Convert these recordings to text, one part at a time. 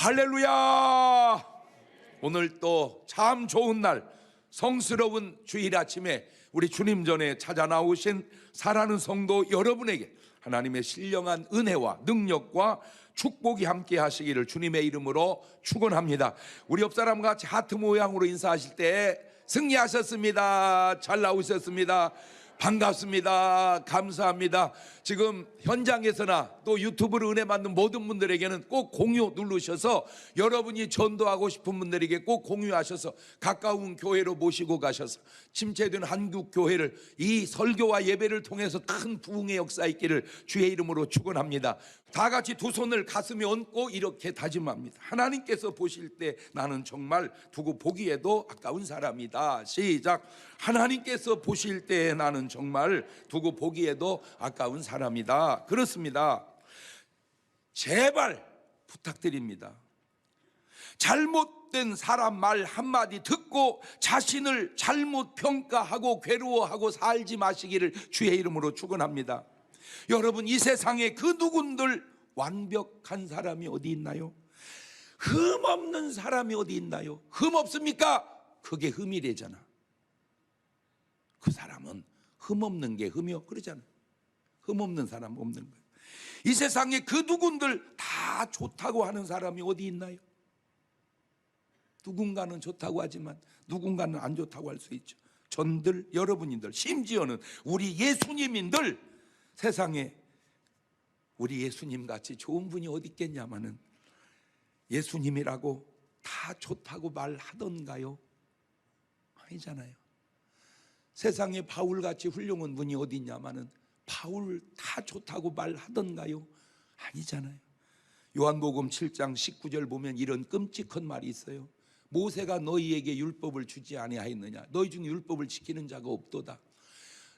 할렐루야! 오늘 또 참 좋은 날, 성스러운 주일 아침에 우리 주님 전에 찾아 나오신 사랑하는 성도 여러분에게 하나님의 신령한 은혜와 능력과 축복이 함께 하시기를 주님의 이름으로 축원합니다. 우리 옆 사람과 같이 하트 모양으로 인사하실 때 승리하셨습니다. 잘 나오셨습니다. 반갑습니다. 감사합니다. 지금 현장에서나 또 유튜브로 은혜 받는 모든 분들에게는 꼭 공유 누르셔서 여러분이 전도하고 싶은 분들에게 꼭 공유하셔서 가까운 교회로 모시고 가셔서 침체된 한국 교회를 이 설교와 예배를 통해서 큰 부흥의 역사 있기를 주의 이름으로 축원합니다. 다 같이 두 손을 가슴에 얹고 이렇게 다짐합니다. 하나님께서 보실 때 나는 정말 두고 보기에도 아까운 사람이다. 시작. 하나님께서 보실 때 나는 정말 두고 보기에도 아까운 사람이다. 그렇습니다. 제발 부탁드립니다. 잘못된 사람 말 한마디 듣고 자신을 잘못 평가하고 괴로워하고 살지 마시기를 주의 이름으로 축원합니다. 여러분, 이 세상에 그 누군들 완벽한 사람이 어디 있나요? 흠 없는 사람이 어디 있나요? 흠 없습니까? 그게 흠이래잖아. 그 사람은 흠 없는 게 흠이요 그러잖아요. 흠 없는 사람 없는 거예요. 이 세상에 그 누군들 다 좋다고 하는 사람이 어디 있나요? 누군가는 좋다고 하지만 누군가는 안 좋다고 할 수 있죠. 전들, 여러분인들, 심지어는 우리 예수님인들 세상에 우리 예수님 같이 좋은 분이 어디 있겠냐마는 예수님이라고 다 좋다고 말하던가요? 아니잖아요. 세상에 바울같이 훌륭한 분이 어디 있냐마는 바울 다 좋다고 말하던가요? 아니잖아요. 요한복음 7장 19절 보면 이런 끔찍한 말이 있어요. 모세가 너희에게 율법을 주지 아니하였느냐? 너희 중에 율법을 지키는 자가 없도다.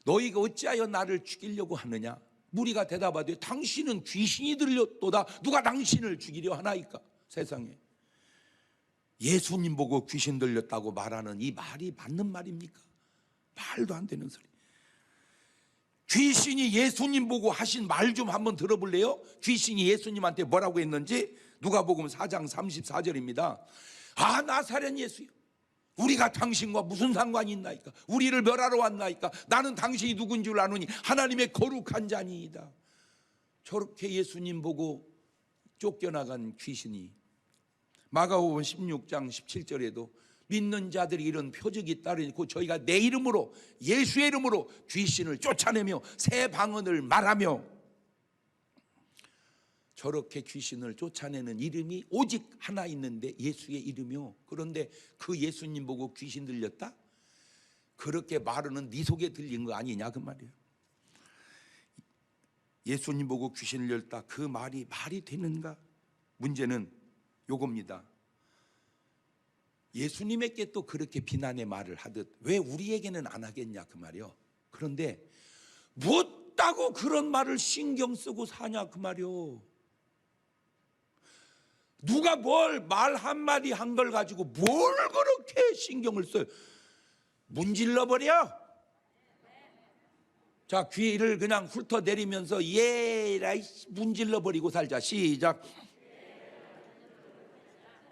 너희가 어찌하여 나를 죽이려고 하느냐? 무리가 대답하되 당신은 귀신이 들렸도다. 누가 당신을 죽이려 하나이까? 세상에 예수님 보고 귀신 들렸다고 말하는 이 말이 맞는 말입니까? 말도 안 되는 소리. 귀신이 예수님 보고 하신 말 좀 한번 들어볼래요? 귀신이 예수님한테 뭐라고 했는지 누가복음 4장 34절입니다. 아, 나사렛 예수요, 우리가 당신과 무슨 상관이 있나이까? 우리를 멸하러 왔나이까? 나는 당신이 누군 줄 아노니 하나님의 거룩한 자니이다. 저렇게 예수님 보고 쫓겨나간 귀신이 마가복음 16장 17절에도 믿는 자들이 이런 표적이 따르고 저희가 내 이름으로 예수의 이름으로 귀신을 쫓아내며 새 방언을 말하며, 저렇게 귀신을 쫓아내는 이름이 오직 하나 있는데 예수의 이름이요. 그런데 그 예수님 보고 귀신 들렸다? 그렇게 말하는 네 속에 들린 거 아니냐 그 말이에요. 예수님 보고 귀신을 들렸다, 그 말이 말이 되는가? 문제는 요겁니다. 예수님에게 또 그렇게 비난의 말을 하듯 왜 우리에게는 안 하겠냐 그 말이요. 그런데 묻다고 그런 말을 신경 쓰고 사냐 그 말이요. 누가 뭘 말 한마디 한 걸 가지고 뭘 그렇게 신경을 써요? 문질러 버려. 자, 귀를 그냥 훑어내리면서 예라이 문질러 버리고 살자. 시작.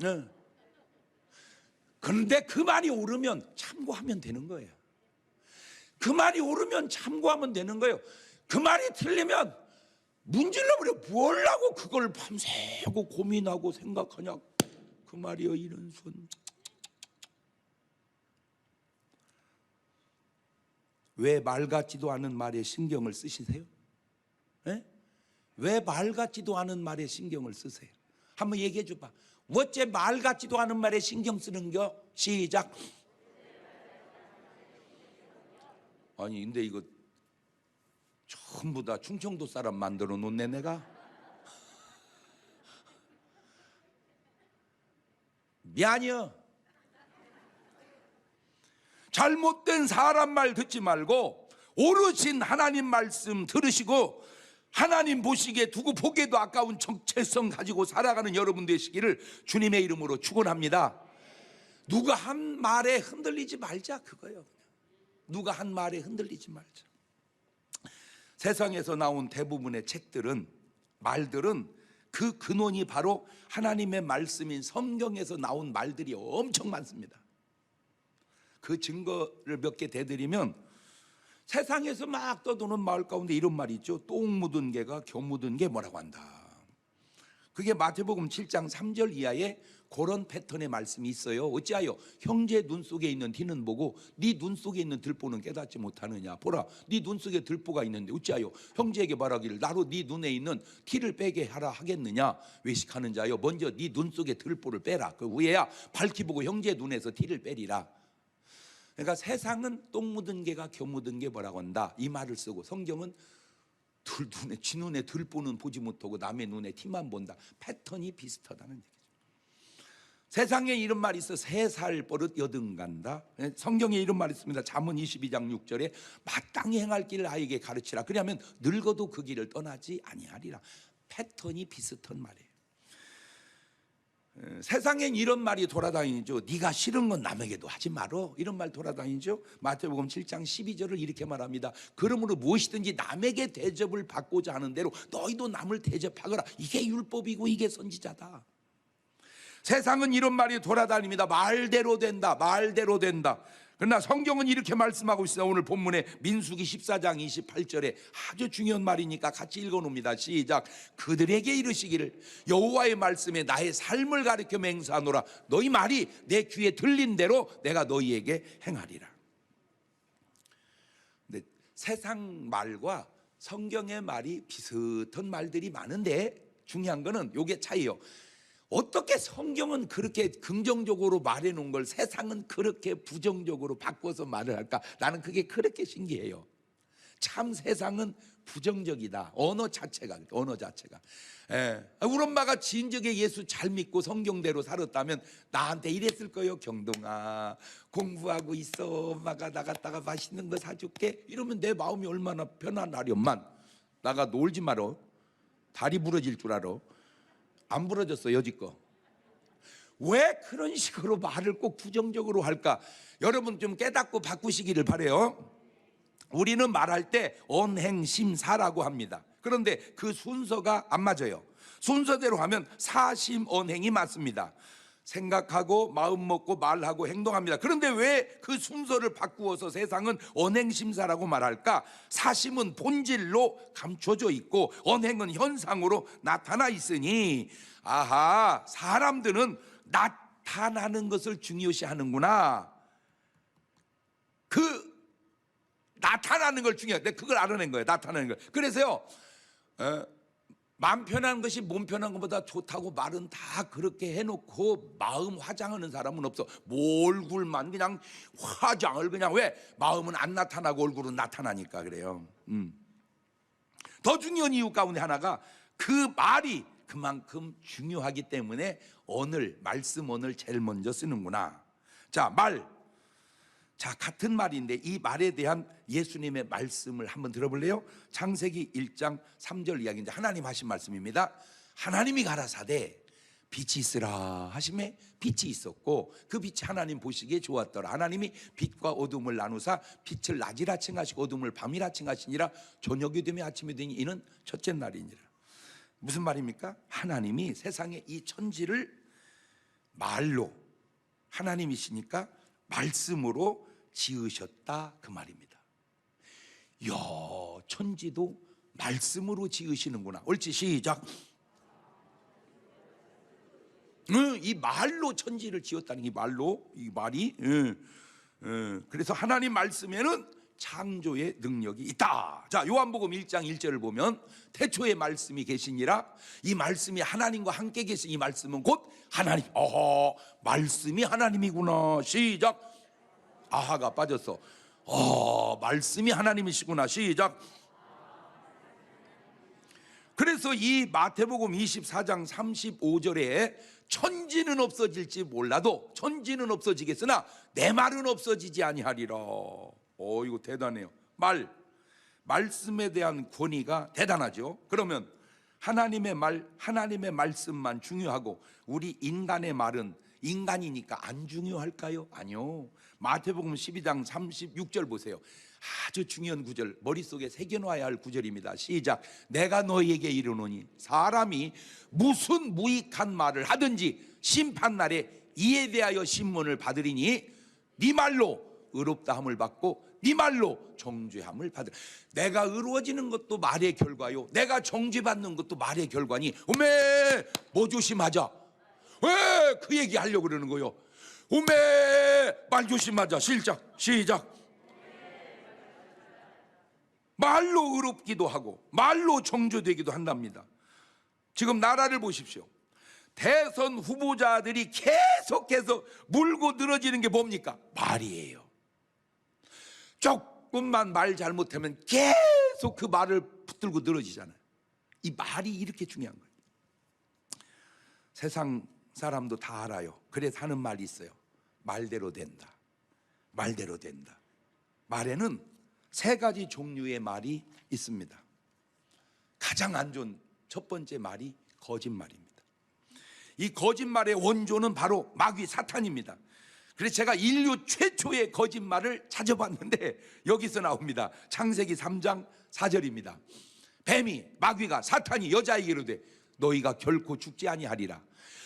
네. 그런데 그 말이 옳으면 참고하면 되는 거예요. 그 말이 옳으면 참고하면 되는 거예요. 그 말이 틀리면 문질러버려. 뭘 하고 그걸 밤새고 고민하고 생각하냐 그 말이요. 이런 손. 왜 말 같지도 않은 말에 신경을 쓰시세요? 네? 왜 말 같지도 않은 말에 신경을 쓰세요? 한번 얘기해 줘봐. 어째 말 같지도 않은 말에 신경 쓰는겨? 시작. 아니 근데 이거 전부 다 충청도 사람 만들어 놓네 내가. 미안해요. 잘못된 사람 말 듣지 말고 오르신 하나님 말씀 들으시고 하나님 보시기에 두고 보기에도 아까운 정체성 가지고 살아가는 여러분 되시기를 주님의 이름으로 축원합니다. 누가 한 말에 흔들리지 말자 그거예요. 누가 한 말에 흔들리지 말자. 세상에서 나온 대부분의 책들은, 말들은 그 근원이 바로 하나님의 말씀인 성경에서 나온 말들이 엄청 많습니다. 그 증거를 몇 개 대드리면, 세상에서 막 떠도는 말 가운데 이런 말이 있죠. 똥 묻은 개가 겨 묻은 게 뭐라고 한다. 그게 마태복음 7장 3절 이하에 그런 패턴의 말씀이 있어요. 어찌하여 형제 눈 속에 있는 티는 보고 네 눈 속에 있는 들보는 깨닫지 못하느냐. 보라, 네 눈 속에 들보가 있는데 어찌하여 형제에게 말하기를 나로 네 눈에 있는 티를 빼게 하라 하겠느냐. 외식하는 자여, 먼저 네 눈 속에 들보를 빼라. 그 후에야 밝히 보고 형제 눈에서 티를 빼리라. 그러니까 세상은 똥 묻은 개가 겨 묻은 게 뭐라고 한다, 이 말을 쓰고, 성경은 지 눈에 들보는 보지 못하고 남의 눈에 티만 본다. 패턴이 비슷하다는 얘기죠. 세상에 이런 말이 있어. 3살 버릇 여든 간다. 성경에 이런 말이 있습니다. 잠언 22장 6절에 마땅히 행할 길을 아이에게 가르치라. 그러면 늙어도 그 길을 떠나지 아니하리라. 패턴이 비슷한 말이에요. 세상엔 이런 말이 돌아다니죠. 네가 싫은 건 남에게도 하지 말어. 이런 말 돌아다니죠. 마태복음 7장 12절을 이렇게 말합니다. 그러므로 무엇이든지 남에게 대접을 받고자 하는 대로 너희도 남을 대접하거라. 이게 율법이고 이게 선지자다. 세상은 이런 말이 돌아다닙니다. 말대로 된다, 말대로 된다. 그러나 성경은 이렇게 말씀하고 있어요. 오늘 본문에 민수기 14장 28절에 아주 중요한 말이니까 같이 읽어놓습니다. 시작. 그들에게 이르시기를 여호와의 말씀에 나의 삶을 가르쳐 맹세하노라. 너희 말이 내 귀에 들린 대로 내가 너희에게 행하리라. 근데 세상 말과 성경의 말이 비슷한 말들이 많은데 중요한 거는 요게 차이요. 어떻게 성경은 그렇게 긍정적으로 말해놓은 걸 세상은 그렇게 부정적으로 바꿔서 말을 할까? 나는 그게 그렇게 신기해요. 참 세상은 부정적이다. 언어 자체가. 우리 엄마가 진즉에 예수 잘 믿고 성경대로 살았다면 나한테 이랬을 거예요. 경동아, 공부하고 있어. 엄마가 나갔다가 맛있는 거 사줄게. 이러면 내 마음이 얼마나 편안하련만. 나가 놀지 마라. 다리 부러질 줄 알아. 안 부러졌어 여지껏. 왜 그런 식으로 말을 꼭 부정적으로 할까? 여러분 좀 깨닫고 바꾸시기를 바라요. 우리는 말할 때 언행심사라고 합니다. 그런데 그 순서가 안 맞아요. 순서대로 하면 사심언행이 맞습니다. 생각하고 마음 먹고 말하고 행동합니다. 그런데 왜 그 순서를 바꾸어서 세상은 언행심사라고 말할까? 사심은 본질로 감춰져 있고 언행은 현상으로 나타나 있으니, 아하, 사람들은 나타나는 것을 중요시하는구나. 그 나타나는 걸 중요해. 내가 그걸 알아낸 거예요. 나타나는 걸. 그래서요, 마음 편한 것이 몸 편한 것보다 좋다고 말은 다 그렇게 해놓고 마음 화장하는 사람은 없어. 뭐 얼굴만 그냥 화장을 그냥. 왜? 마음은 안 나타나고 얼굴은 나타나니까 그래요. 더 중요한 이유 가운데 하나가 그 말이 그만큼 중요하기 때문에 말씀 제일 먼저 쓰는구나. 자, 자, 같은 말인데 이 말에 대한 예수님의 말씀을 한번 들어볼래요? 창세기 1장 3절 이야기인데 하나님 하신 말씀입니다. 하나님이 가라사대 빛이 있으라 하심에 빛이 있었고 그 빛이 하나님 보시기에 좋았더라. 하나님이 빛과 어둠을 나누사 빛을 낮이라 칭하시고 어둠을 밤이라 칭하시니라. 저녁이 되며 아침이 되니 이는 첫째 날이니라. 무슨 말입니까? 하나님이 세상의 이 천지를 말로, 하나님이시니까 말씀으로 지으셨다 그 말입니다. 이야, 천지도 말씀으로 지으시는구나. 옳지, 시작. 이 말로 천지를 지었다는 이 말이. 그래서 하나님 말씀에는 창조의 능력이 있다. 자, 요한복음 1장 1절을 보면 태초에 말씀이 계시니라. 이 말씀이 하나님과 함께 계신 이 말씀은 곧 하나님. 말씀이 하나님이구나. 시작. 아하가 빠졌어. 말씀이 하나님이시구나. 시작. 그래서 이 마태복음 24장 35절에 천지는 없어질지 몰라도 천지는 없어지겠으나 내 말은 없어지지 아니하리라. 이거 대단해요. 말씀에 대한 권위가 대단하죠. 그러면 하나님의 말씀만 중요하고 우리 인간의 말은 인간이니까 안 중요할까요? 아니요. 마태복음 12장 36절 보세요. 아주 중요한 구절, 머릿속에 새겨놔야 할 구절입니다. 시작. 내가 너희에게 이르노니 사람이 무슨 무익한 말을 하든지 심판날에 이에 대하여 신문을 받으리니 네 말로 의롭다함을 받고 네 말로 정죄함을 받으라. 내가 의로워지는 것도 말의 결과요, 내가 정죄받는 것도 말의 결과니 오메 뭐 조심하자. 왜 그 얘기 하려고 그러는 거요? 오메 말 조심하자. 시작. 말로 의롭기도 하고 말로 정죄되기도 한답니다. 지금 나라를 보십시오. 대선 후보자들이 계속해서 물고 늘어지는 게 뭡니까? 말이에요. 조금만 말 잘못하면 계속 그 말을 붙들고 늘어지잖아요. 이 말이 이렇게 중요한 거예요. 세상 사람도 다 알아요. 그래서 하는 말이 있어요. 말대로 된다. 말대로 된다. 말에는 세 가지 종류의 말이 있습니다. 가장 안 좋은 첫 번째 말이 거짓말입니다. 이 거짓말의 원조는 바로 마귀 사탄입니다. 그래서 제가 인류 최초의 거짓말을 찾아봤는데 여기서 나옵니다. 창세기 3장 4절입니다. 뱀이, 마귀가, 사탄이 여자에게 이르되 너희가 결코 죽지 아니하리라.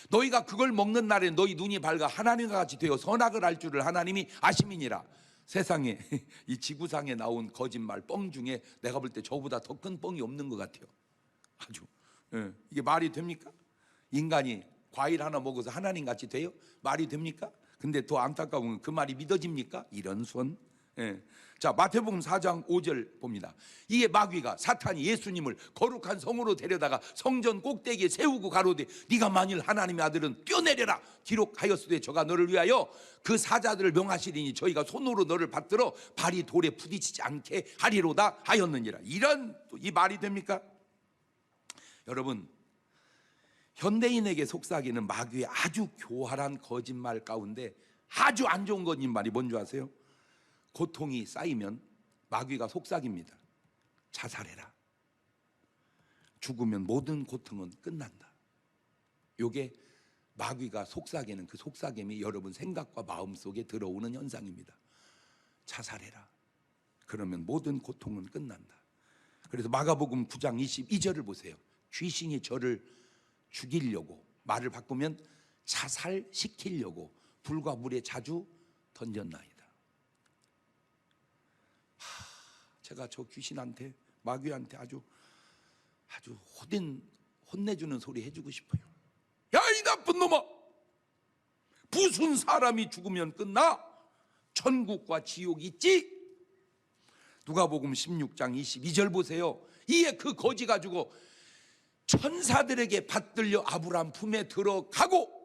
너희가 그걸 먹는 날에 너희 눈이 밝아 하나님과 같이 되어 선악을 알 줄을 하나님이 아심이니라. 세상에 이 지구상에 나온 거짓말 뻥 중에 내가 볼 때 저보다 더 큰 뻥이 없는 것 같아요. 아주 이게 말이 됩니까? 인간이 과일 하나 먹어서 하나님 같이 돼요? 말이 됩니까? 근데 더 안타까운 건 그 말이 믿어집니까? 이런 손. 자, 마태복음 4장 5절 봅니다. 이에 마귀가, 사탄이 예수님을 거룩한 성으로 데려다가 성전 꼭대기에 세우고 가로되 네가 만일 하나님의 아들은 뛰어내려라 기록하였으되 저가 너를 위하여 그 사자들을 명하시리니 저희가 손으로 너를 받들어 발이 돌에 부딪히지 않게 하리로다 하였느니라. 이런 이 말이 됩니까? 여러분, 현대인에게 속삭이는 마귀의 아주 교활한 거짓말 가운데 아주 안 좋은 거짓말이 뭔지 아세요? 고통이 쌓이면 마귀가 속삭입니다. 자살해라. 죽으면 모든 고통은 끝난다. 요게 마귀가 속삭이는 그 속삭임이 여러분 생각과 마음 속에 들어오는 현상입니다. 자살해라. 그러면 모든 고통은 끝난다. 그래서 마가복음 9장 22절을 보세요. 귀신이 저를 죽이려고, 말을 바꾸면 자살시키려고 불과 물에 자주 던졌나이다. 제가 저 귀신한테, 마귀한테 아주 혼내주는 소리 해주고 싶어요. 야, 이 나쁜 놈아, 무슨 사람이 죽으면 끝나? 천국과 지옥이 있지? 누가복음 16장 22절 보세요. 이에 그 거지 가지고 천사들에게 받들려 아브라함 품에 들어가고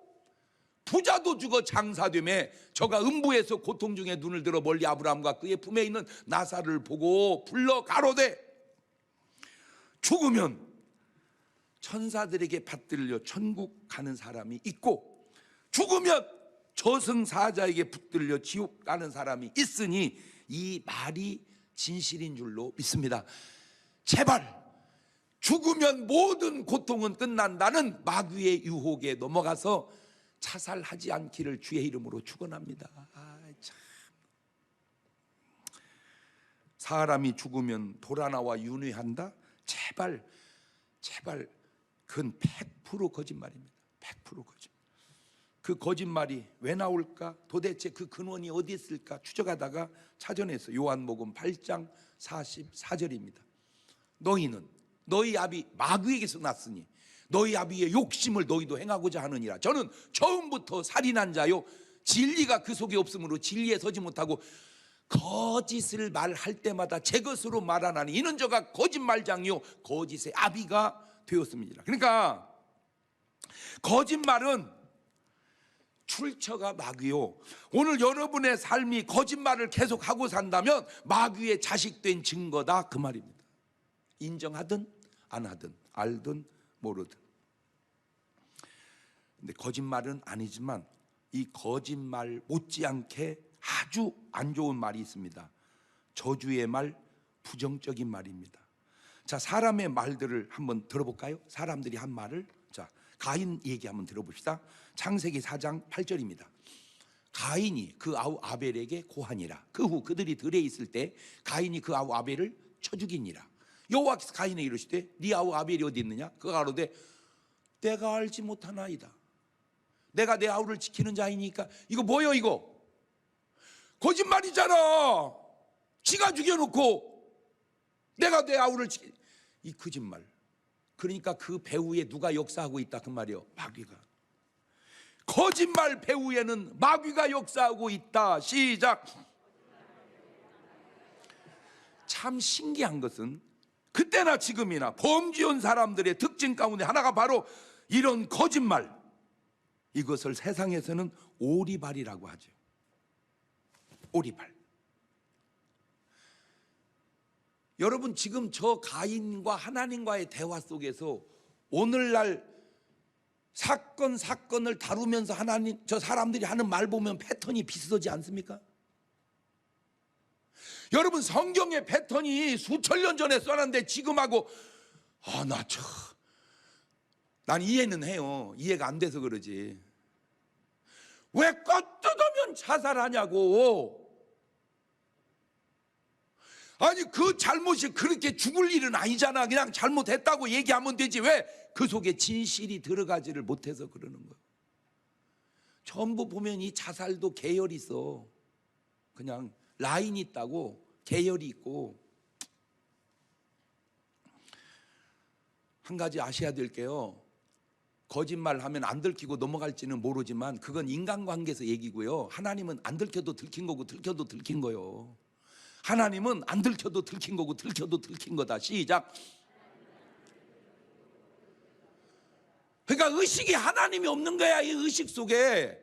부자도 죽어 장사되매 저가 음부에서 고통 중에 눈을 들어 멀리 아브라함과 그의 품에 있는 나사를 보고 불러 가로되 죽으면 천사들에게 받들려 천국 가는 사람이 있고 죽으면 저승사자에게 붙들려 지옥 가는 사람이 있으니 이 말이 진실인 줄로 믿습니다. 제발 죽으면 모든 고통은 끝난다는 마귀의 유혹에 넘어가서 자살하지 않기를 주의 이름으로 축원합니다. 참. 사람이 죽으면 돌아나와 윤회한다? 제발 그건 100% 거짓말입니다. 100% 거짓말. 그 거짓말이 왜 나올까? 도대체 그 근원이 어디 있을까? 추적하다가 찾아내서 요한복음 8장 44절입니다. 너희는 너희 아비 마귀에게서 났으니 너희 아비의 욕심을 너희도 행하고자 하느니라. 저는 처음부터 살인한 자요 진리가 그 속에 없으므로 진리에 서지 못하고 거짓을 말할 때마다 제 것으로 말하나니 이는 저가 거짓말장이요 거짓의 아비가 되었습니다. 그러니까 거짓말은 출처가 마귀요. 오늘 여러분의 삶이 거짓말을 계속하고 산다면 마귀의 자식된 증거다 그 말입니다. 인정하든 안 하든 알든 모르든. 근데 거짓말은 아니지만 이 거짓말 못지않게 아주 안 좋은 말이 있습니다. 저주의 말, 부정적인 말입니다. 자, 사람의 말들을 한번 들어볼까요? 사람들이 한 말을. 자, 가인 얘기 한번 들어봅시다. 창세기 4장 8절입니다. 가인이 그 아우 아벨에게 고하니라. 그 후 그들이 들에 있을 때 가인이 그 아우 아벨을 쳐 죽이니라. 여호와께서 가인에게 이르시되 네 아우 아벨이 어디 있느냐? 그가 가로되 내가 알지 못하나이다. 내가 내 아우를 지키는 자이니까. 이거 뭐요 이거? 거짓말이잖아. 지가 죽여놓고 내가 내 아우를 지키. 이 거짓말. 그러니까 그 배후에 누가 역사하고 있다 그 말이요. 마귀가. 거짓말 배후에는 마귀가 역사하고 있다. 시작. 참 신기한 것은 그때나 지금이나 범죄한 사람들의 특징 가운데 하나가 바로 이런 거짓말. 이것을 세상에서는 오리발이라고 하죠. 오리발. 여러분 지금 저 가인과 하나님과의 대화 속에서 오늘날 사건을 다루면서 하나님 저 사람들이 하는 말 보면 패턴이 비슷하지 않습니까? 여러분 성경의 패턴이 수천 년 전에 써놨는데 지금하고 난 이해는 해요. 이해가 안 돼서 그러지. 왜 껏뜯으면 자살하냐고. 아니 그 잘못이 그렇게 죽을 일은 아니잖아. 그냥 잘못했다고 얘기하면 되지. 왜 그 속에 진실이 들어가지를 못해서 그러는 거야. 전부 보면 이 자살도 계열이 있어. 그냥 라인이 있다고. 계열이 있고. 한 가지 아셔야 될 게요. 거짓말하면 안 들키고 넘어갈지는 모르지만 그건 인간관계에서 얘기고요. 하나님은 안 들켜도 들킨 거고 들켜도 들킨 거요. 하나님은 안 들켜도 들킨 거고 들켜도 들킨 거다. 시작. 그러니까 의식이 하나님이 없는 거야. 이 의식 속에.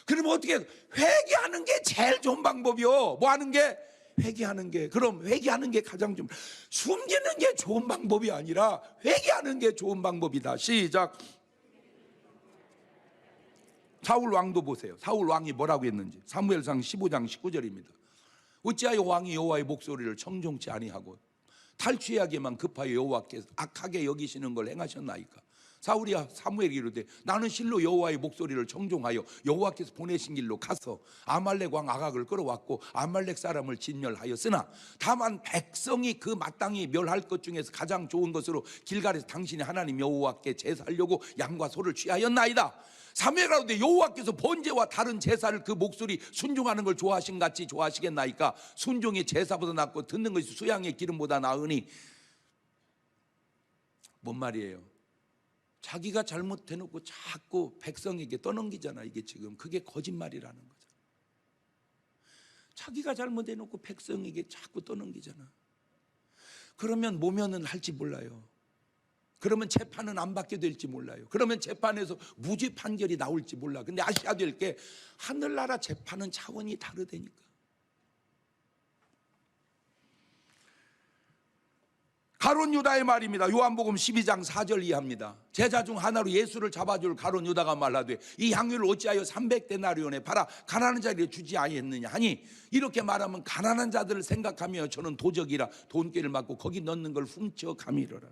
그러면 어떻게 회개하는 게 제일 좋은 방법이요. 뭐 하는 게? 회개하는 게. 그럼 회개하는 게 가장 좀 숨기는 게 좋은 방법이 아니라 회개하는 게 좋은 방법이다. 시작. 사울 왕도 보세요. 사울 왕이 뭐라고 했는지. 사무엘상 15장 19절입니다. 어찌하여 왕이 여호와의 목소리를 청종치 아니하고 탈취하기만 급하여 여호와께서 악하게 여기시는 걸 행하셨나이까. 사울이 사무엘에게 이르되 나는 실로 여호와의 목소리를 청종하여 여호와께서 보내신 길로 가서 아말렉 왕 아각을 끌어왔고 아말렉 사람을 진멸하였으나 다만 백성이 그 마땅히 멸할 것 중에서 가장 좋은 것으로 길갈에서 당신이 하나님 여호와께 제사하려고 양과 소를 취하였나이다. 사무엘아 가로되 여호와께서 번제와 다른 제사를 그 목소리 순종하는 걸 좋아하신 같이 좋아하시겠나이까. 순종이 제사보다 낫고 듣는 것이 수양의 기름보다 나으니. 뭔 말이에요? 자기가 잘못해놓고 자꾸 백성에게 떠넘기잖아. 이게 지금 그게 거짓말이라는 거죠. 자기가 잘못해놓고 백성에게 자꾸 떠넘기잖아. 그러면 모면은 할지 몰라요. 그러면 재판은 안 받게 될지 몰라요. 그러면 재판에서 무죄 판결이 나올지 몰라. 근데 아셔야 될 게 하늘나라 재판은 차원이 다르다니까. 가룟 유다의 말입니다. 요한복음 12장 4절 이하입니다. 제자 중 하나로 예수를 잡아줄 가룟 유다가 말하되 이 향유를 어찌하여 300데나리온에 팔아 가난한 자에게 주지 아니했느냐 하니, 이렇게 말하면 가난한 자들을 생각하며 저는 도적이라 돈꾀를 맞고 거기 넣는 걸 훔쳐 가미러라.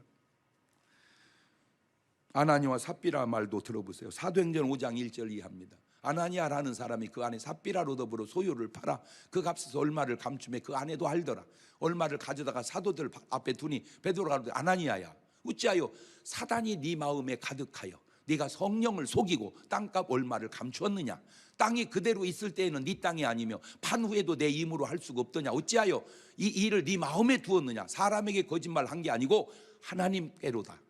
아나니와 삽비라 말도 들어보세요. 사도행전 5장 1절 이하입니다. 아나니아라는 사람이 그 안에 삽비라로 더불어 소유를 팔아 그 값에서 얼마를 감춤해 그 아내도 알더라. 얼마를 가져다가 사도들 앞에 두니 베드로가 가로되 아나니아야 어찌하여 사단이 네 마음에 가득하여 네가 성령을 속이고 땅값 얼마를 감추었느냐. 땅이 그대로 있을 때에는 네 땅이 아니며 판 후에도 내 힘으로 할 수가 없더냐. 어찌하여 이 일을 네 마음에 두었느냐. 사람에게 거짓말한 게 아니고 하나님께로다.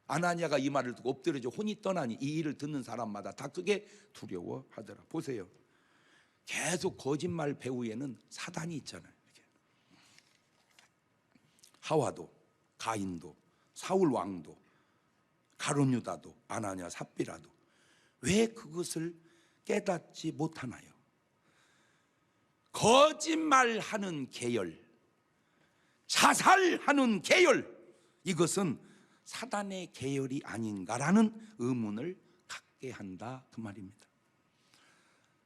아나니아가 이 말을 듣고 엎드려져 혼이 떠나니 이 일을 듣는 사람마다 다 크게 두려워하더라. 보세요. 계속 거짓말 배후에는 사단이 있잖아요. 이렇게. 하와도 가인도 사울 왕도 가룟 유다도 아나니아 삽비라도 왜 그것을 깨닫지 못하나요? 거짓말하는 계열, 자살하는 계열, 이것은 사단의 계열이 아닌가라는 의문을 갖게 한다 그 말입니다.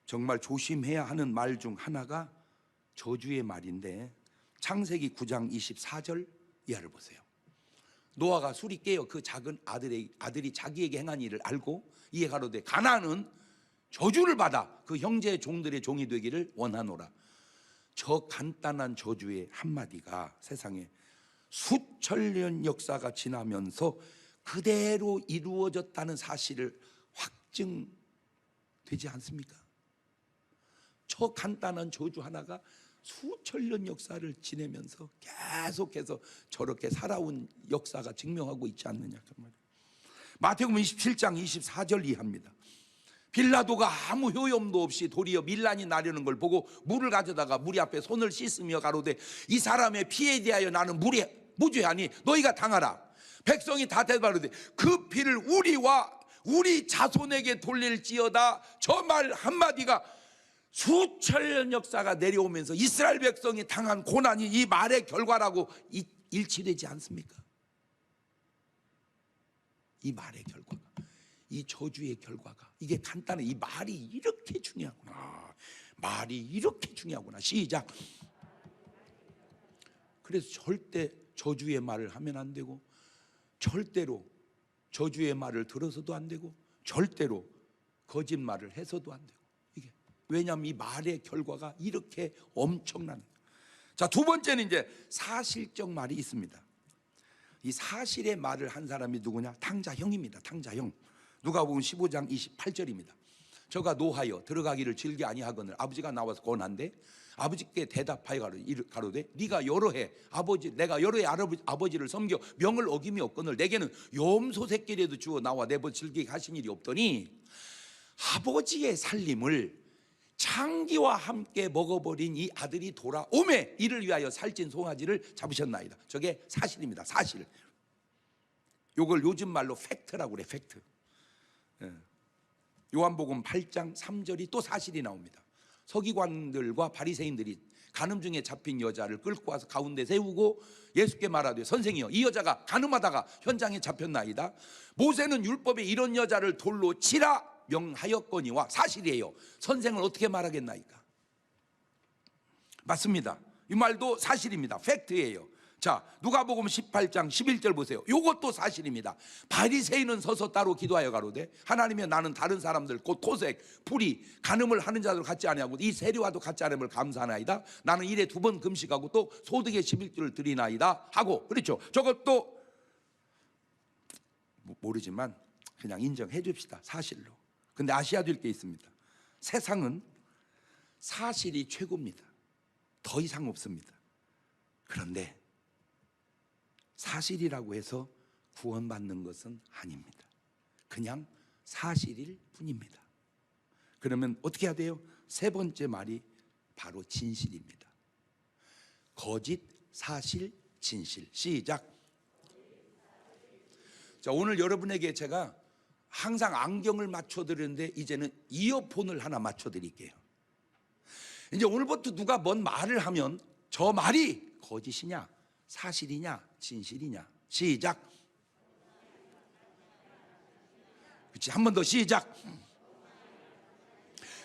정말 조심해야 하는 말 중 하나가 저주의 말인데 창세기 9장 24절 이하를 보세요. 노아가 술이 깨어 그 작은 아들이 자기에게 행한 일을 알고 이에 가로되 가나안은 저주를 받아 그 형제의 종들의 종이 되기를 원하노라. 저 간단한 저주의 한마디가 세상에 수천년 역사가 지나면서 그대로 이루어졌다는 사실을 확증되지 않습니까? 저 간단한 저주 하나가 수천년 역사를 지내면서 계속해서 저렇게 살아온 역사가 증명하고 있지 않느냐 그 말이에요. 마태복음 27장 24절 이하입니다. 빌라도가 아무 효용도 없이 도리어 밀란이 나려는 걸 보고 물을 가져다가 무리 앞에 손을 씻으며 가로되 이 사람의 피에 대하여 나는 무죄하니 너희가 당하라. 백성이 다 대답하되 그 피를 우리와 우리 자손에게 돌릴지어다. 저 말 한마디가 수천년 역사가 내려오면서 이스라엘 백성이 당한 고난이 이 말의 결과라고 일치되지 않습니까? 이 말의 결과가, 이 저주의 결과가, 이게 간단해. 이 말이 이렇게 중요하구나. 말이 이렇게 중요하구나. 시작. 그래서 절대 저주의 말을 하면 안 되고, 절대로 저주의 말을 들어서도 안 되고, 절대로 거짓말을 해서도 안 되고. 이게 왜냐하면 이 말의 결과가 이렇게 엄청난. 자, 두 번째는 이제 사실적 말이 있습니다. 이 사실의 말을 한 사람이 누구냐? 탕자형입니다. 탕자형. 누가복음 15장 28절입니다. 저가 노하여 들어가기를 즐겨 아니하거늘 아버지가 나와서 권한대 아버지께 대답하여 가로되 네가 여러 해 내가 여러 해 아버지를 섬겨 명을 어김이 없거늘 내게는 염소 새끼라도 주어 나와 내버 즐기게 하신 일이 없더니 아버지의 살림을 창기와 함께 먹어버린 이 아들이 돌아오매 이를 위하여 살찐 송아지를 잡으셨나이다. 저게 사실입니다. 사실. 요걸 요즘 말로 팩트라고 그래. 팩트. 요한복음 8장 3절이 또 사실이 나옵니다. 서기관들과 바리새인들이 간음 중에 잡힌 여자를 끌고 와서 가운데 세우고 예수께 말하되 선생이여 이 여자가 간음하다가 현장에 잡혔나이다. 모세는 율법에 이런 여자를 돌로 치라 명하였거니와 사실이에요. 선생을 어떻게 말하겠나이까? 맞습니다. 이 말도 사실입니다. 팩트예요. 자, 누가복음 18장 11절 보세요. 이것도 사실입니다. 바리새인은 서서 따로 기도하여 가로되 하나님이여 나는 다른 사람들 곧 토색, 불의, 간음을 하는 자들 같지 아니하고 이 세리와도 같지 않음을 감사하나이다. 나는 일에 2번 금식하고 또 소득의 11조를 드리나이다 하고. 그렇죠. 저것도 모르지만 그냥 인정해 줍시다. 사실로. 근데 아셔야 될 게 있습니다. 세상은 사실이 최고입니다. 더 이상 없습니다. 그런데 사실이라고 해서 구원받는 것은 아닙니다. 그냥 사실일 뿐입니다. 그러면 어떻게 해야 돼요? 세 번째 말이 바로 진실입니다. 거짓, 사실, 진실. 시작. 자, 오늘 여러분에게 제가 항상 안경을 맞춰드리는데 이제는 이어폰을 하나 맞춰드릴게요. 이제 오늘부터 누가 뭔 말을 하면 저 말이 거짓이냐 사실이냐 진실이냐. 시작. 그렇지. 한 번 더 시작.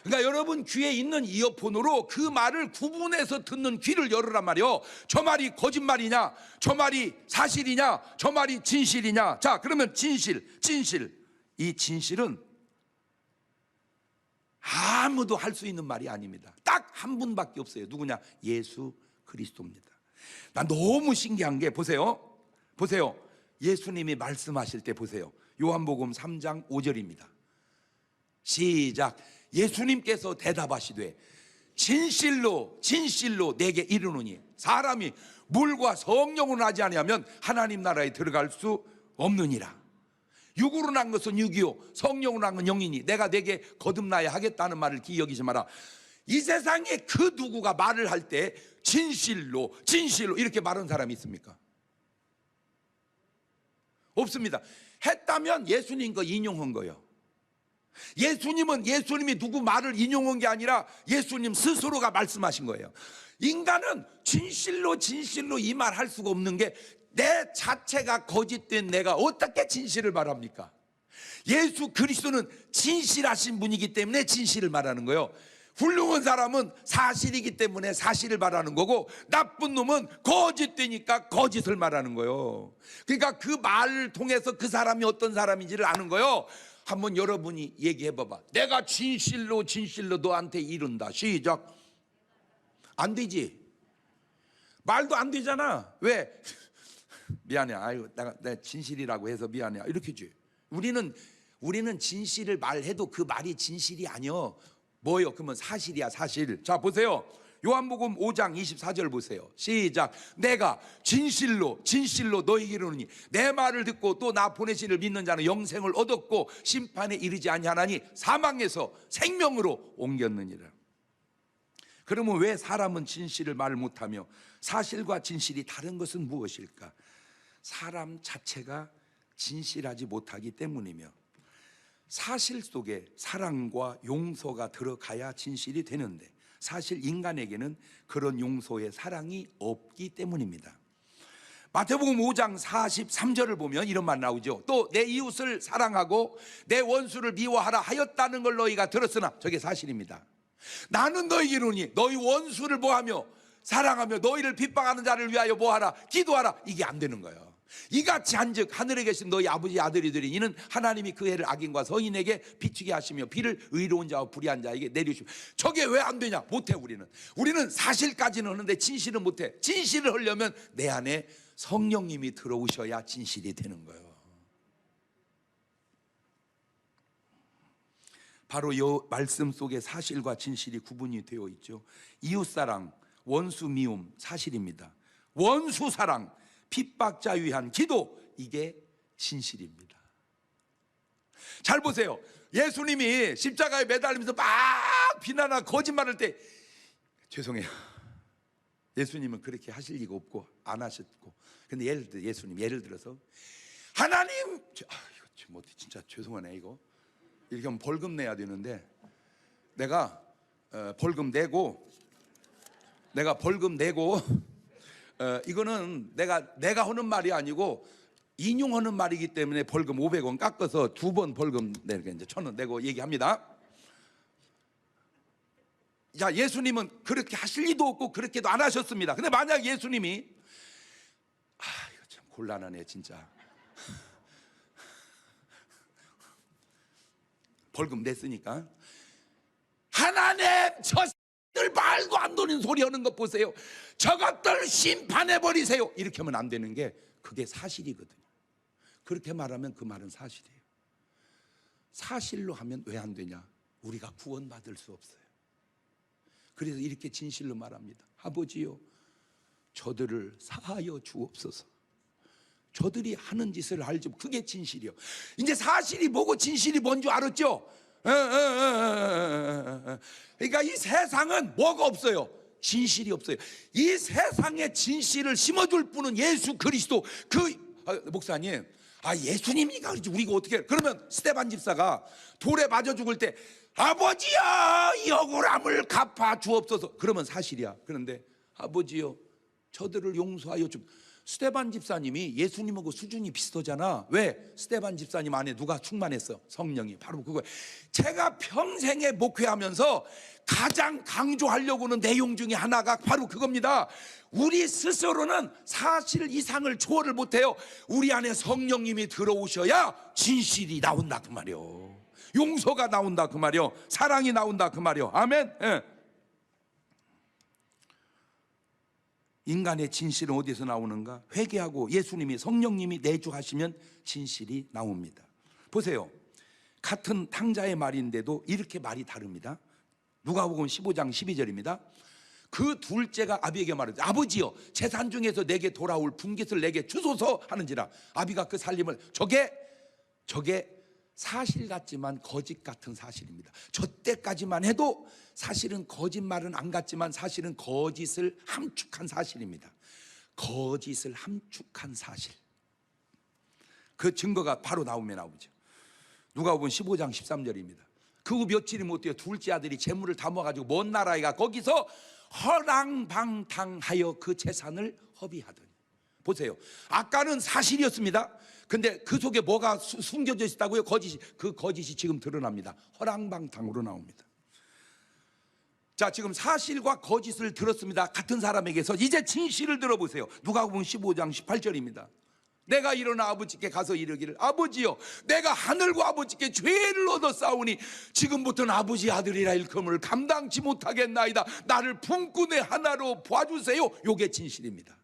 그러니까 여러분 귀에 있는 이어폰으로 그 말을 구분해서 듣는 귀를 열으란 말이요. 저 말이 거짓말이냐 저 말이 사실이냐 저 말이 진실이냐. 자, 그러면 진실. 이 진실은 아무도 할 수 있는 말이 아닙니다. 딱 한 분밖에 없어요. 누구냐? 예수 그리스도입니다. 난 너무 신기한 게 보세요. 예수님이 말씀하실 때 보세요. 요한복음 3장 5절입니다. 시작. 예수님께서 대답하시되 진실로 내게 이르노니 사람이 물과 성령으로 하지 아니하면 하나님 나라에 들어갈 수 없느니라. 육으로 난 것은 육이요 성령으로 난 건 영이니 내가 내게 거듭나야 하겠다는 말을 기억이지 마라. 이 세상에 그 누구가 말을 할 때 진실로 이렇게 말하는 사람이 있습니까? 없습니다. 했다면 예수님 거 인용한 거예요. 예수님이 누구 말을 인용한 게 아니라 예수님 스스로가 말씀하신 거예요. 인간은 진실로 이 말 할 수가 없는 게 내 자체가 거짓된 내가 어떻게 진실을 말합니까? 예수 그리스도는 진실하신 분이기 때문에 진실을 말하는 거예요. 훌륭한 사람은 사실이기 때문에 사실을 말하는 거고 나쁜 놈은 거짓되니까 거짓을 말하는 거예요. 그러니까 그 말을 통해서 그 사람이 어떤 사람인지를 아는 거예요. 한번 여러분이 얘기해 봐봐. 내가 진실로 너한테 이른다. 시작. 안 되지. 말도 안 되잖아. 왜? 미안해. 아유, 내가 진실이라고 해서 미안해. 이렇게지. 우리는 진실을 말해도 그 말이 진실이 아니요. 뭐요? 그러면 사실이야, 사실. 자, 보세요. 요한복음 5장 24절 보세요. 시작. 내가 진실로 너희에게 이르노니 내 말을 듣고 또 나 보내시를 믿는 자는 영생을 얻었고 심판에 이르지 아니하나니 사망에서 생명으로 옮겼느니라. 그러면 왜 사람은 진실을 말 못하며 사실과 진실이 다른 것은 무엇일까? 사람 자체가 진실하지 못하기 때문이며 사실 속에 사랑과 용서가 들어가야 진실이 되는데 사실 인간에게는 그런 용서의 사랑이 없기 때문입니다. 마태복음 5장 43절을 보면 이런 말 나오죠. 또 내 이웃을 사랑하고 내 원수를 미워하라 하였다는 걸 너희가 들었으나 저게 사실입니다. 나는 너희에게 이르노니 너희 원수를 뭐하며 사랑하며 너희를 핍박하는 자를 위하여 뭐하라 기도하라. 이게 안 되는 거예요. 이같이 한즉 하늘에 계신 너희 아버지 아들이 되리 이는 하나님이 그 해를 악인과 서인에게 비추게 하시며 비를 의로운 자와 불의한 자에게 내리시며. 저게 왜 안 되냐? 못해. 우리는 사실까지는 하는데 진실은 못해. 진실을 하려면 내 안에 성령님이 들어오셔야 진실이 되는 거예요. 바로 이 말씀 속에 사실과 진실이 구분이 되어 있죠. 이웃사랑, 원수 미움 사실입니다. 원수 사랑, 핍박자 위한 기도, 이게 진실입니다. 잘 보세요. 예수님이 십자가에 매달리면서 막 비난하고 거짓말할 때 죄송해요. 예수님은 그렇게 하실 리가 없고 안 하셨고. 근데 예를 들어서 하나님, 이거 진짜 죄송하네. 이거 이렇게 하면 벌금 내야 되는데 내가 벌금 내고 이거는 내가 하는 말이 아니고 인용하는 말이기 때문에 벌금 500원 깎아서 2번 벌금 내게 이제 1,000원 내고 얘기합니다. 자, 예수님은 그렇게 하실 리도 없고 그렇게도 안 하셨습니다. 근데 만약 예수님이 이거 참 곤란하네 진짜. 벌금 냈으니까 하나님 저들 말도 안 되는 소리 하는 것 보세요. 저것들 심판해 버리세요. 이렇게 하면 안 되는 게 그게 사실이거든요. 그렇게 말하면 그 말은 사실이에요. 사실로 하면 왜 안 되냐? 우리가 구원받을 수 없어요. 그래서 이렇게 진실로 말합니다. 아버지요, 저들을 사하여 주옵소서. 저들이 하는 짓을 알지. 그게 진실이요. 이제 사실이 뭐고 진실이 뭔 줄 알았죠? 그러니까 이 세상은 뭐가 없어요? 진실이 없어요. 이 세상에 진실을 심어줄 분은 예수 그리스도. 목사님, 예수님이가 그러지 우리가 어떻게 해? 그러면 스데반 집사가 돌에 맞아 죽을 때 아버지여 이 억울함을 갚아 주옵소서. 그러면 사실이야. 그런데 아버지여 저들을 용서하여 주. 스데반 집사님이 예수님하고 수준이 비슷하잖아. 왜? 스데반 집사님 안에 누가 충만했어? 성령이. 바로 그거예요. 제가 평생에 목회하면서 가장 강조하려고 하는 내용 중에 하나가 바로 그겁니다. 우리 스스로는 사실 이상을 초월을 못해요. 우리 안에 성령님이 들어오셔야 진실이 나온다 그 말이요. 용서가 나온다 그 말이요. 사랑이 나온다 그 말이요. 아멘. 예. 인간의 진실은 어디서 나오는가? 회개하고 예수님이 성령님이 내주하시면 진실이 나옵니다. 보세요. 같은 탕자의 말인데도 이렇게 말이 다릅니다. 누가복음 15장 12절입니다. 그 둘째가 아비에게 말하되 아버지여 재산 중에서 내게 돌아올 분깃을 내게 주소서 하는지라. 아비가 그 살림을 저게 사실 같지만 거짓 같은 사실입니다. 저 때까지만 해도 사실은 거짓말은 안 같지만 사실은 거짓을 함축한 사실입니다. 거짓을 함축한 사실. 그 증거가 바로 나오죠. 누가복음 15장 13절입니다. 그 후 며칠이 못 되어 둘째 아들이 재물을 다 모아가지고 먼 나라에 가 거기서 허랑방탕하여 그 재산을 허비하더니. 보세요. 아까는 사실이었습니다. 근데 그 속에 뭐가 숨겨져 있다고요? 거짓이. 그 거짓이 지금 드러납니다. 허랑방탕으로 나옵니다. 자, 지금 사실과 거짓을 들었습니다. 같은 사람에게서 이제 진실을 들어보세요. 누가복음 15장 18절입니다. 내가 일어나 아버지께 가서 이르기를 아버지여 내가 하늘과 아버지께 죄를 얻어 싸우니 지금부터는 아버지 아들이라 일컬음을 감당치 못하겠나이다. 나를 품꾼의 하나로 봐주세요. 요게 진실입니다.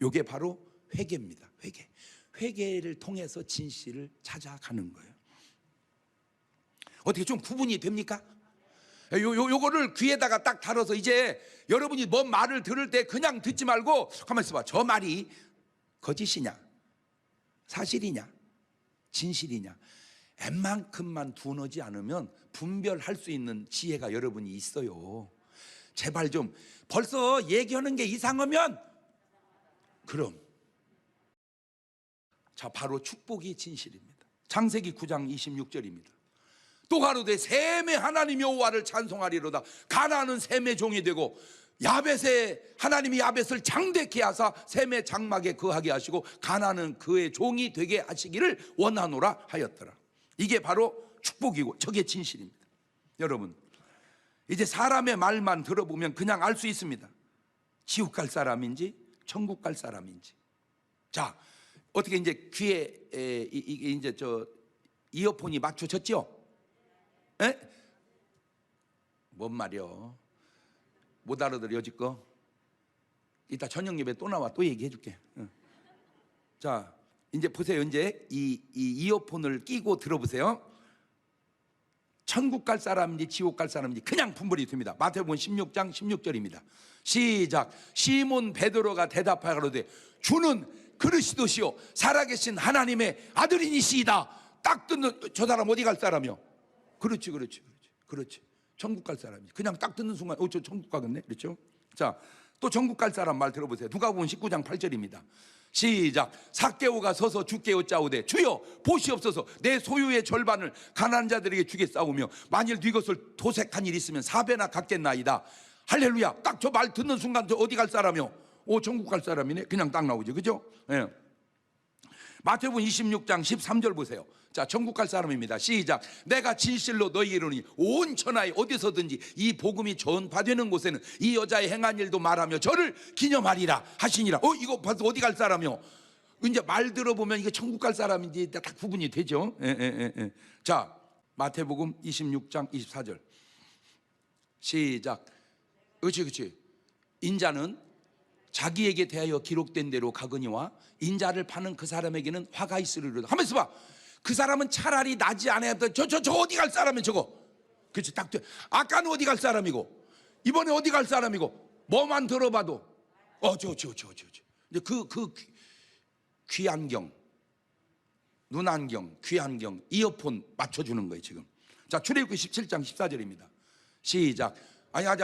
요게 바로 회개입니다. 회개를 통해서 진실을 찾아가는 거예요. 어떻게 좀 구분이 됩니까? 요거를 귀에다가 딱 달아서 이제 여러분이 뭔 말을 들을 때 그냥 듣지 말고 가만히 있어봐. 저 말이 거짓이냐 사실이냐 진실이냐 웬만큼만 둔하지 않으면 분별할 수 있는 지혜가 여러분이 있어요. 제발 좀 벌써 얘기하는 게 이상하면 그럼 자 바로 축복이 진실입니다. 창세기 9장 26절입니다. 또 가로되 셈의 하나님 여호와를 찬송하리로다. 가나안은 셈의 종이 되고 야벳의 하나님이 야벳을 장대케 하사 셈의 장막에 거하게 하시고 가나안은 그의 종이 되게 하시기를 원하노라 하였더라. 이게 바로 축복이고 저게 진실입니다. 여러분 이제 사람의 말만 들어보면 그냥 알 수 있습니다. 지옥 갈 사람인지 천국 갈 사람인지. 자 어떻게 이제 귀에 이제 저 이어폰이 맞춰졌죠? 에? 뭔 말이요? 못 알아들어 여지껏? 이따 저녁 예배 또 나와 또 얘기해 줄게. 자 이제 보세요. 이제 이 이어폰을 끼고 들어보세요. 천국 갈 사람인지 지옥 갈 사람인지 그냥 분별이 됩니다. 마태복음 16장 16절입니다 시작. 시몬 베드로가 대답하여 가로되 주는 그리스도시요 살아계신 하나님의 아들이니시이다. 딱 듣는 저 사람 어디 갈 사람이요? 그렇지. 천국 갈 사람이지. 그냥 딱 듣는 순간 저 천국 가겠네. 그렇죠? 자, 또 천국 갈 사람 말 들어보세요. 누가복음 19장 8절입니다 시작. 삭개오가 서서 주께 여짜오되 주여 보시옵소서 내 소유의 절반을 가난한 자들에게 주겠사오며 만일 네 것을 도색한 일 있으면 4배나 갚겠나이다. 할렐루야. 딱 저 말 듣는 순간 저 어디 갈 사람이요? 천국 갈 사람이네. 그냥 딱 나오죠. 그죠? 예. 마태복음 26장 13절 보세요. 자, 천국 갈 사람입니다. 시작. 내가 진실로 너희에게 이르노니 온 천하에 어디서든지 이 복음이 전파되는 곳에는 이 여자의 행한 일도 말하며 저를 기념하리라 하시니라. 이거 봐서 어디 갈 사람이요? 이제 말 들어보면 이게 천국 갈 사람인지 딱 구분이 되죠. 자, 마태복음 26장 24절 시작. 그렇지. 인자는 자기에게 대하여 기록된 대로 가거니와 인자를 파는 그 사람에게는 화가 있으리로다. 한번 있어봐. 그 사람은 차라리 나지 않아야 돼. 저 어디 갈 사람이 저거. 그렇지. 딱 돼. 아까는 어디 갈 사람이고 이번에 어디 갈 사람이고 뭐만 들어봐도 저 이제 그 귀안경, 눈안경, 귀안경, 이어폰 맞춰주는 거예요 지금. 자, 출애굽기 17장 14절입니다 시작.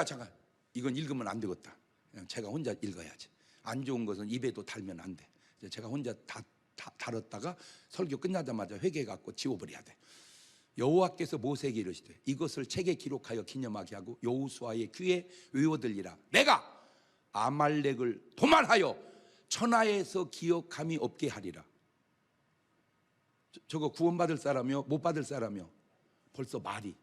잠깐 이건 읽으면 안 되겠다. 그냥 제가 혼자 읽어야지. 안 좋은 것은 입에도 달면 안 돼. 제가 혼자 다 다뤘다가 설교 끝나자마자 회개해갖고 지워버려야 돼. 여호와께서 모세에게 이르시되 이것을 책에 기록하여 기념하게 하고 여호수아의 귀에 외워들리라. 내가 아말렉을 도말하여 천하에서 기억함이 없게 하리라. 저거 구원받을 사람이요 못 받을 사람이요? 벌써 말이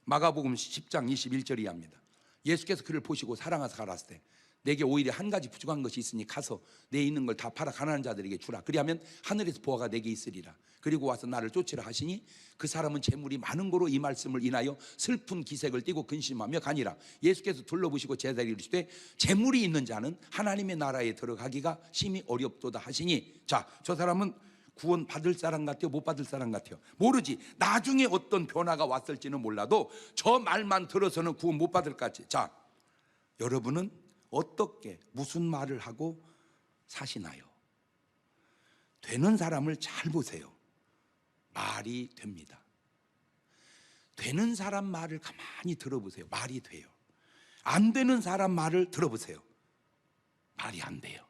마가복음 10장 21절이 합니다. 예수께서 그를 보시고 사랑하사 가라사대 때 내게 오히려 한 가지 부족한 것이 있으니 가서 내 있는 걸 다 팔아 가난한 자들에게 주라. 그리하면 하늘에서 보화가 내게 있으리라. 그리고 와서 나를 쫓으라 하시니 그 사람은 재물이 많은 거로 이 말씀을 인하여 슬픈 기색을 띠고 근심하며 가니라. 예수께서 둘러보시고 제자에게 이르시되 재물이 있는 자는 하나님의 나라에 들어가기가 심히 어렵도다 하시니. 자, 저 사람은 구원 받을 사람 같아요? 못 받을 사람 같아요? 모르지. 나중에 어떤 변화가 왔을지는 몰라도 저 말만 들어서는 구원 못 받을 것 같지. 자, 여러분은 어떻게 무슨 말을 하고 사시나요? 되는 사람을 잘 보세요. 말이 됩니다. 되는 사람 말을 가만히 들어보세요. 말이 돼요. 안 되는 사람 말을 들어보세요. 말이 안 돼요.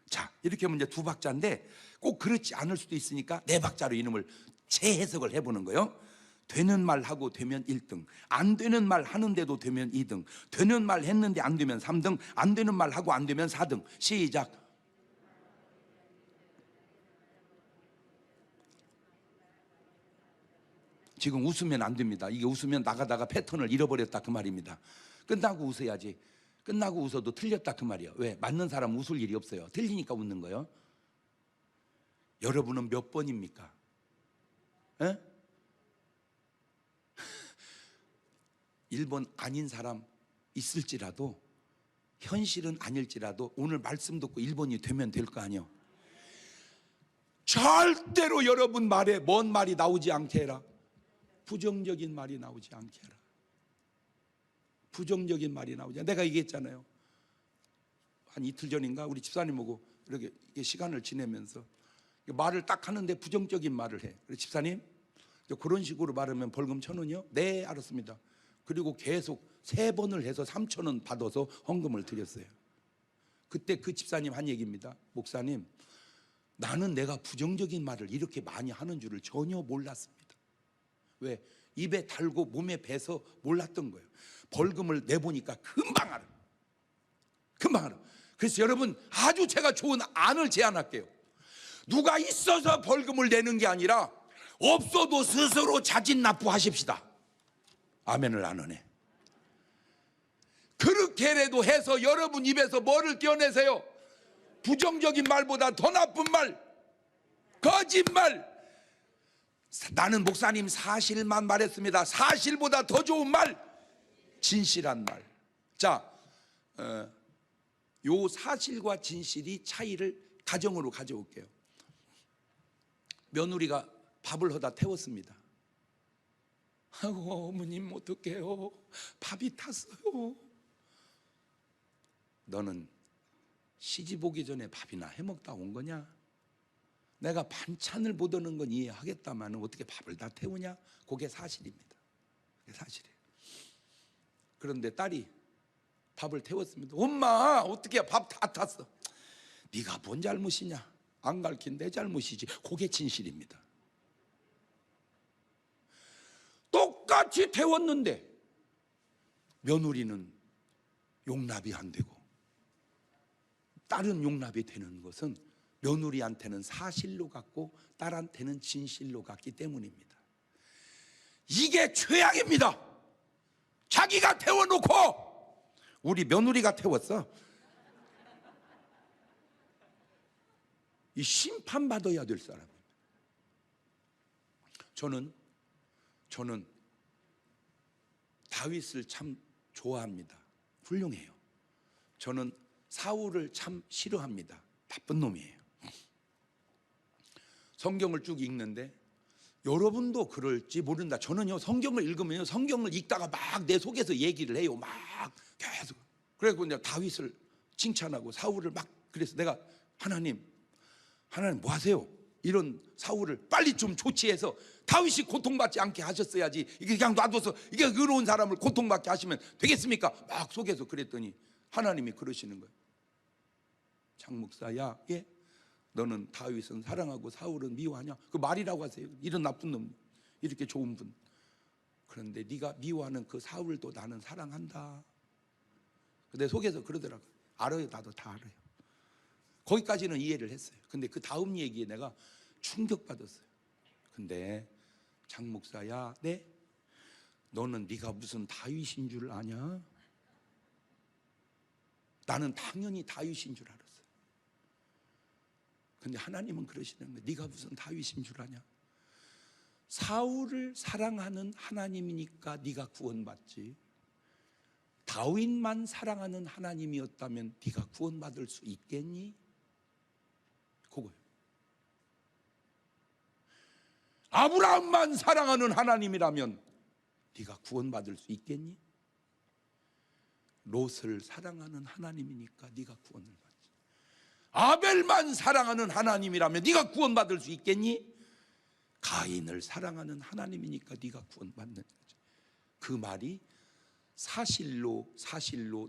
자, 이렇게 하면 이제 두 박자인데 꼭 그렇지 않을 수도 있으니까 네 박자로 이놈을 재해석을 해보는 거예요. 되는 말 하고 되면 1등, 안 되는 말 하는데도 되면 2등, 되는 말 했는데 안 되면 3등, 안 되는 말 하고 안 되면 4등. 시작. 지금 웃으면 안 됩니다. 이게 웃으면 나가다가 패턴을 잃어버렸다 그 말입니다. 끝나고 웃어야지. 끝나고 웃어도 틀렸다 그 말이야. 왜? 맞는 사람 웃을 일이 없어요. 틀리니까 웃는 거예요. 여러분은 몇 번입니까? 에? 1번 아닌 사람 있을지라도, 현실은 아닐지라도 오늘 말씀 듣고 1번이 되면 될 거 아니에요. 절대로 여러분 말에 뭔 말이 나오지 않게 해라. 부정적인 말이 나오지 않게 해라. 부정적인 말이 나오지 않게. 내가 얘기했잖아요. 한 이틀 전인가 우리 집사님하고 이렇게 시간을 지내면서 말을 딱 하는데 부정적인 말을 해. 그래서 집사님, 그런 식으로 말하면 벌금 1,000원이요? 네, 알았습니다. 그리고 계속 3번을 해서 3,000원 받아서 헌금을 드렸어요. 그때 그 집사님 한 얘기입니다. 목사님, 나는 내가 부정적인 말을 이렇게 많이 하는 줄을 전혀 몰랐습니다. 왜? 입에 달고 몸에 배서 몰랐던 거예요. 벌금을 내보니까 금방 알아. 금방 알아. 그래서 여러분, 아주 제가 좋은 안을 제안할게요. 누가 있어서 벌금을 내는 게 아니라 없어도 스스로 자진 납부하십시다. 아멘을 안 하네. 그렇게라도 해서 여러분 입에서 뭐를 떼어내세요? 부정적인 말보다 더 나쁜 말, 거짓말. 나는 목사님 사실만 말했습니다. 사실보다 더 좋은 말, 진실한 말. 자, 요 사실과 진실이 차이를 가정으로 가져올게요. 며느리가 밥을 하다 태웠습니다. 아이고, 어머님 어떡해요, 밥이 탔어요. 너는 시집 오기 전에 밥이나 해먹다 온 거냐? 내가 반찬을 못 오는 건 이해하겠다만 어떻게 밥을 다 태우냐? 그게 사실입니다. 그게 사실이에요. 그런데 딸이 밥을 태웠습니다. 엄마, 어떻게 밥 다 탔어? 네가 뭔 잘못이냐? 안 가르친 내 잘못이지. 그게 진실입니다. 똑같이 태웠는데 며느리는 용납이 안 되고 딸은 용납이 되는 것은 며느리한테는 사실로 갔고 딸한테는 진실로 갔기 때문입니다. 이게 최악입니다. 자기가 태워놓고 우리 며느리가 태웠어. 이 심판받아야 될 사람입니다. 저는 다윗을 참 좋아합니다. 훌륭해요. 저는 사울을 참 싫어합니다. 나쁜 놈이에요. 성경을 쭉 읽는데 여러분도 그럴지 모른다. 저는요, 성경을 읽으면요, 성경을 읽다가 막 내 속에서 얘기를 해요. 막 계속. 그래서 이제 다윗을 칭찬하고 사울을 막, 그래서 내가 하나님 뭐 하세요? 이런 사울을 빨리 좀 조치해서 다윗이 고통받지 않게 하셨어야지. 이게 그냥 놔둬서 이게 의로운 사람을 고통받게 하시면 되겠습니까? 막 속에서 그랬더니 하나님이 그러시는 거예요. 장 목사야, 예? 너는 다윗은 사랑하고 사울은 미워하냐? 그 말이라고 하세요. 이런 나쁜 놈, 이렇게 좋은 분. 그런데 네가 미워하는 그 사울도 나는 사랑한다. 내 속에서 그러더라고. 알아요, 나도 다 알아요. 거기까지는 이해를 했어요. 근데 그 다음 얘기에 내가 충격받았어요. 근데 장 목사야, 네? 너는 네가 무슨 다윗인 줄 아냐? 나는 당연히 다윗인 줄 알았어요. 근데 하나님은 그러시는 거예요. 네가 무슨 다윗인 줄 아냐? 사울을 사랑하는 하나님이니까 네가 구원받지. 다윗만 사랑하는 하나님이었다면 네가 구원받을 수 있겠니? 그거예요. 아브라함만 사랑하는 하나님이라면 네가 구원받을 수 있겠니? 롯을 사랑하는 하나님이니까 네가 구원을 받지. 아벨만 사랑하는 하나님이라면 네가 구원받을 수 있겠니? 가인을 사랑하는 하나님이니까 네가 구원받는 거지. 그 말이 사실로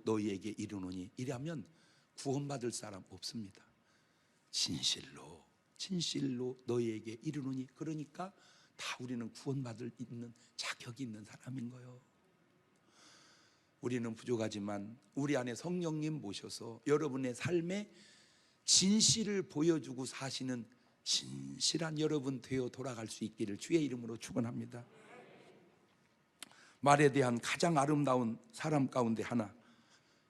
너희에게 이르노니, 이라면 구원받을 사람 없습니다. 진실로 너희에게 이르노니, 그러니까 다 우리는 구원받을 있는 자격이 있는 사람인 거예요. 우리는 부족하지만 우리 안에 성령님 모셔서 여러분의 삶에 진실을 보여주고 사시는 진실한 여러분 되어 돌아갈 수 있기를 주의 이름으로 축원합니다. 말에 대한 가장 아름다운 사람 가운데 하나,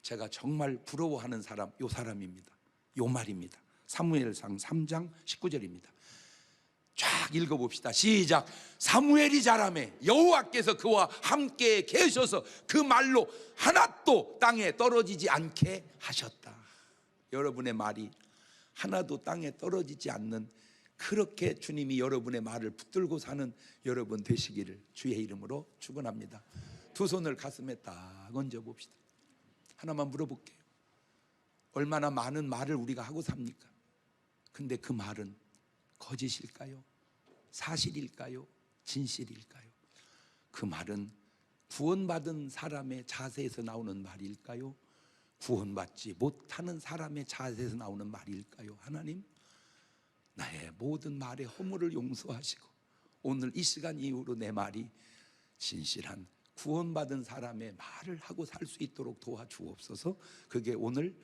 제가 정말 부러워하는 사람, 요 사람입니다. 요 말입니다. 사무엘상 3장 19절입니다. 쫙 읽어봅시다. 시작. 사무엘이 자라매 여호와께서 그와 함께 계셔서 그 말로 하나도 땅에 떨어지지 않게 하셨다. 여러분의 말이 하나도 땅에 떨어지지 않는, 그렇게 주님이 여러분의 말을 붙들고 사는 여러분 되시기를 주의 이름으로 축원합니다. 두 손을 가슴에 딱 얹어 봅시다. 하나만 물어볼게요. 얼마나 많은 말을 우리가 하고 삽니까? 근데 그 말은 거짓일까요? 사실일까요? 진실일까요? 그 말은 구원받은 사람의 자세에서 나오는 말일까요? 구원받지 못하는 사람의 자세에서 나오는 말일까요? 하나님, 나의 모든 말의 허물을 용서하시고 오늘 이 시간 이후로 내 말이 진실한 구원받은 사람의 말을 하고 살 수 있도록 도와주옵소서. 그게 오늘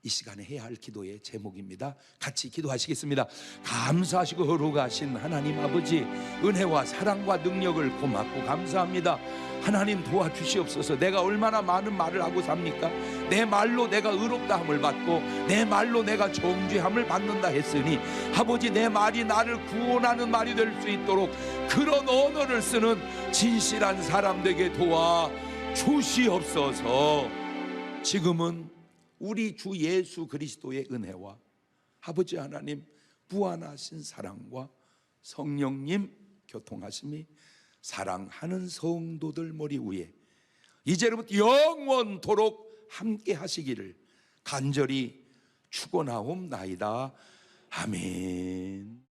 이 시간에 해야 할 기도의 제목입니다. 같이 기도하시겠습니다. 감사하시고 거룩하신 하나님 아버지, 은혜와 사랑과 능력을 고맙고 감사합니다. 하나님 도와주시옵소서. 내가 얼마나 많은 말을 하고 삽니까? 내 말로 내가 의롭다함을 받고 내 말로 내가 정죄함을 받는다 했으니 아버지, 내 말이 나를 구원하는 말이 될 수 있도록 그런 언어를 쓰는 진실한 사람 되게 도와주시옵소서. 지금은 우리 주 예수 그리스도의 은혜와 아버지 하나님 무한하신 사랑과 성령님 교통하심이 사랑하는 성도들 머리 위에 이제부터 영원토록 함께 하시기를 간절히 축원하옵나이다. 아멘.